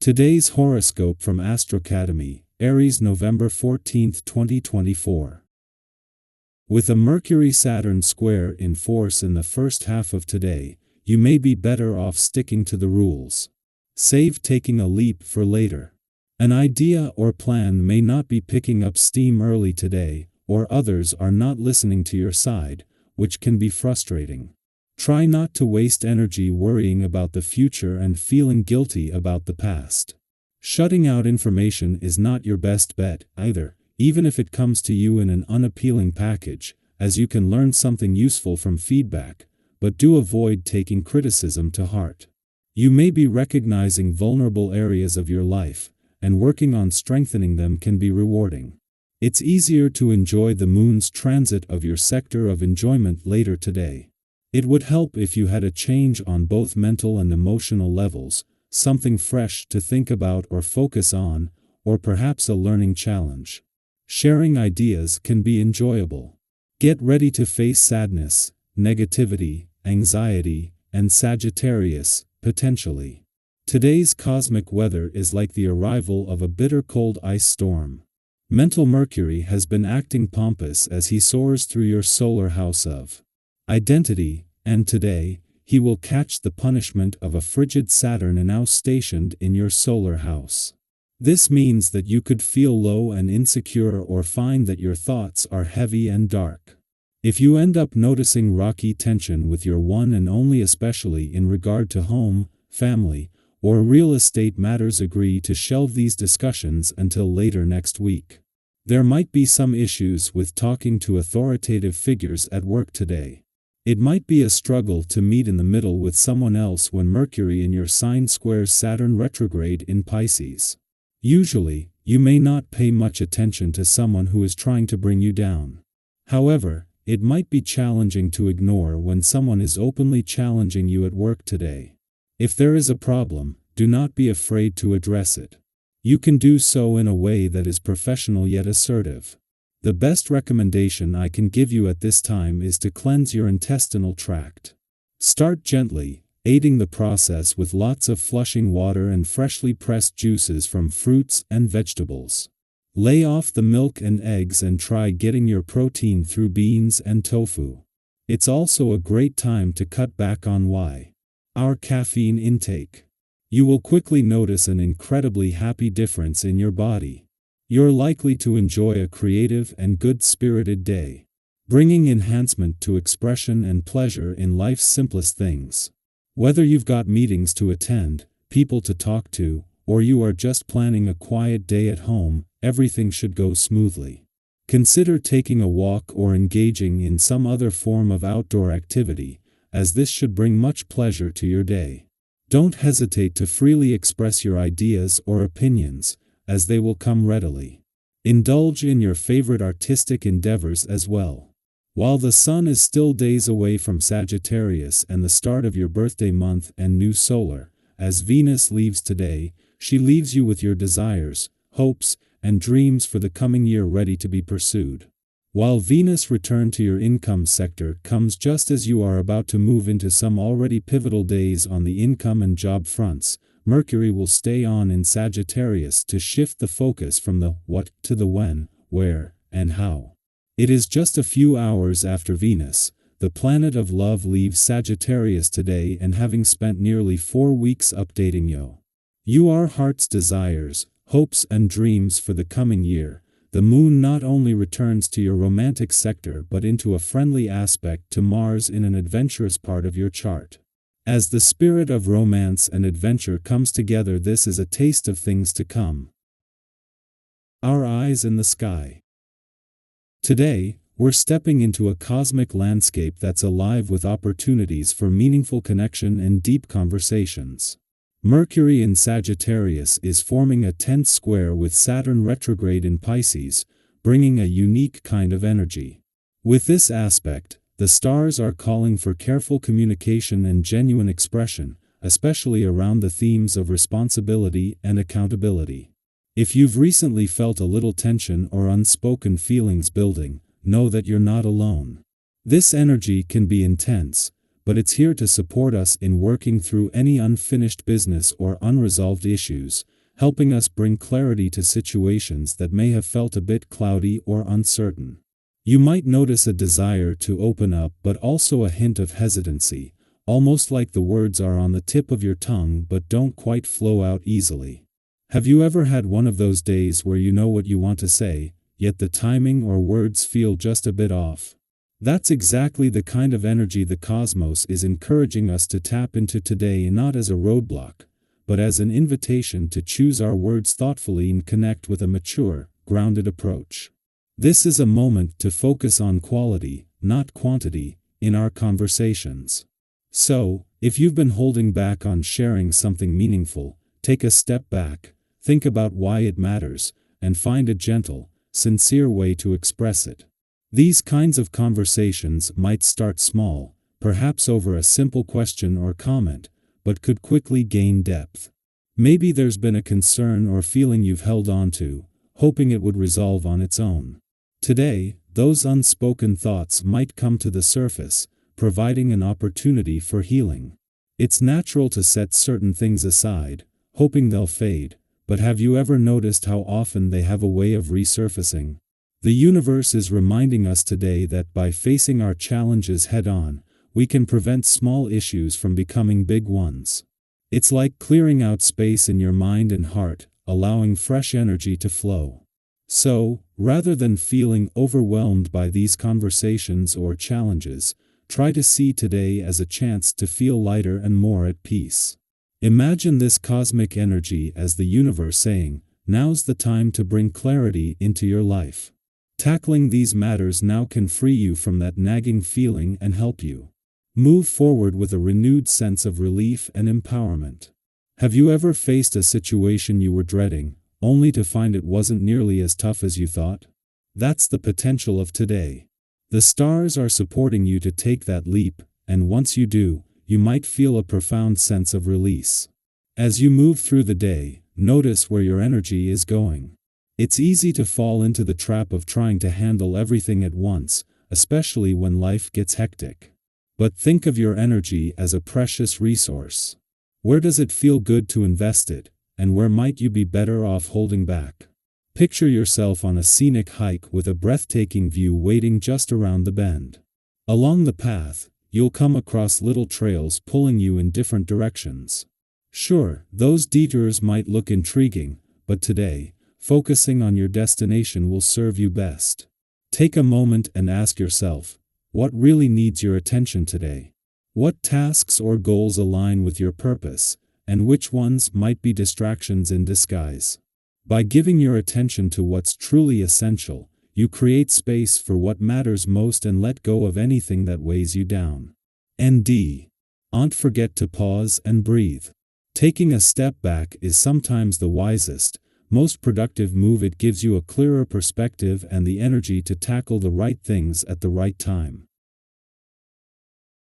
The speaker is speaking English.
Today's horoscope from Astrocademy, Aries, November 14, 2024. With a Mercury-Saturn square in force in the first half of today, you may be better off sticking to the rules. Save taking a leap for later. An idea or plan may not be picking up steam early today, or others are not listening to your side, which can be frustrating. Try not to waste energy worrying about the future and feeling guilty about the past. Shutting out information is not your best bet either, even if it comes to you in an unappealing package, as you can learn something useful from feedback, but do avoid taking criticism to heart. You may be recognizing vulnerable areas of your life, and working on strengthening them can be rewarding. It's easier to enjoy the moon's transit of your sector of enjoyment later today. It would help if you had a change on both mental and emotional levels, something fresh to think about or focus on, or perhaps a learning challenge. Sharing ideas can be enjoyable. Get ready to face sadness, negativity, anxiety, and Sagittarius, potentially. Today's cosmic weather is like the arrival of a bitter cold ice storm. Mental Mercury has been acting pompous as he soars through your solar house of identity, and today, he will catch the punishment of a frigid Saturn now stationed in your solar house. This means that you could feel low and insecure or find that your thoughts are heavy and dark. If you end up noticing rocky tension with your one and only, especially in regard to home, family, or real estate matters, agree to shelve these discussions until later next week. There might be some issues with talking to authoritative figures at work today. It might be a struggle to meet in the middle with someone else when Mercury in your sign squares Saturn retrograde in Pisces. Usually, you may not pay much attention to someone who is trying to bring you down. However, it might be challenging to ignore when someone is openly challenging you at work today. If there is a problem, do not be afraid to address it. You can do so in a way that is professional yet assertive. The best recommendation I can give you at this time is to cleanse your intestinal tract. Start gently, aiding the process with lots of flushing water and freshly pressed juices from fruits and vegetables. Lay off the milk and eggs and try getting your protein through beans and tofu. It's also a great time to cut back on our caffeine intake. You will quickly notice an incredibly happy difference in your body. You're likely to enjoy a creative and good-spirited day, bringing enhancement to expression and pleasure in life's simplest things. Whether you've got meetings to attend, people to talk to, or you are just planning a quiet day at home, everything should go smoothly. Consider taking a walk or engaging in some other form of outdoor activity, as this should bring much pleasure to your day. Don't hesitate to freely express your ideas or opinions, as they will come readily. Indulge in your favorite artistic endeavors as well. While the sun is still days away from Sagittarius and the start of your birthday month and new solar, as Venus leaves today, she leaves you with your desires, hopes, and dreams for the coming year ready to be pursued. While Venus' return to your income sector comes just as you are about to move into some already pivotal days on the income and job fronts, Mercury will stay on in Sagittarius to shift the focus from the what to the when, where, and how. It is just a few hours after Venus, the planet of love, leaves Sagittarius today, and having spent nearly 4 weeks updating your heart's desires, hopes and dreams for the coming year, the moon not only returns to your romantic sector but into a friendly aspect to Mars in an adventurous part of your chart. As the spirit of romance and adventure comes together, this is a taste of things to come. Our eyes in the sky. Today, we're stepping into a cosmic landscape that's alive with opportunities for meaningful connection and deep conversations. Mercury in Sagittarius is forming a tense square with Saturn retrograde in Pisces, bringing a unique kind of energy. With this aspect, the stars are calling for careful communication and genuine expression, especially around the themes of responsibility and accountability. If you've recently felt a little tension or unspoken feelings building, know that you're not alone. This energy can be intense, but it's here to support us in working through any unfinished business or unresolved issues, helping us bring clarity to situations that may have felt a bit cloudy or uncertain. You might notice a desire to open up but also a hint of hesitancy, almost like the words are on the tip of your tongue but don't quite flow out easily. Have you ever had one of those days where you know what you want to say, yet the timing or words feel just a bit off? That's exactly the kind of energy the cosmos is encouraging us to tap into today, not as a roadblock, but as an invitation to choose our words thoughtfully and connect with a mature, grounded approach. This is a moment to focus on quality, not quantity, in our conversations. So, if you've been holding back on sharing something meaningful, take a step back, think about why it matters, and find a gentle, sincere way to express it. These kinds of conversations might start small, perhaps over a simple question or comment, but could quickly gain depth. Maybe there's been a concern or feeling you've held on to, hoping it would resolve on its own. Today, those unspoken thoughts might come to the surface, providing an opportunity for healing. It's natural to set certain things aside, hoping they'll fade, but have you ever noticed how often they have a way of resurfacing? The universe is reminding us today that by facing our challenges head-on, we can prevent small issues from becoming big ones. It's like clearing out space in your mind and heart, allowing fresh energy to flow. So, rather than feeling overwhelmed by these conversations or challenges, try to see today as a chance to feel lighter and more at peace. Imagine this cosmic energy as the universe saying, "Now's the time to bring clarity into your life." Tackling these matters now can free you from that nagging feeling and help you move forward with a renewed sense of relief and empowerment. Have you ever faced a situation you were dreading, only to find it wasn't nearly as tough as you thought? That's the potential of today. The stars are supporting you to take that leap, and once you do, you might feel a profound sense of release. As you move through the day, notice where your energy is going. It's easy to fall into the trap of trying to handle everything at once, especially when life gets hectic. But think of your energy as a precious resource. Where does it feel good to invest it, and where might you be better off holding back? Picture yourself on a scenic hike with a breathtaking view waiting just around the bend. Along the path, you'll come across little trails pulling you in different directions. Sure, those detours might look intriguing, but today, focusing on your destination will serve you best. Take a moment and ask yourself, what really needs your attention today? What tasks or goals align with your purpose, and which ones might be distractions in disguise? By giving your attention to what's truly essential, you create space for what matters most and let go of anything that weighs you down. Don't forget to pause and breathe. Taking a step back is sometimes the wisest, most productive move. It gives you a clearer perspective and the energy to tackle the right things at the right time.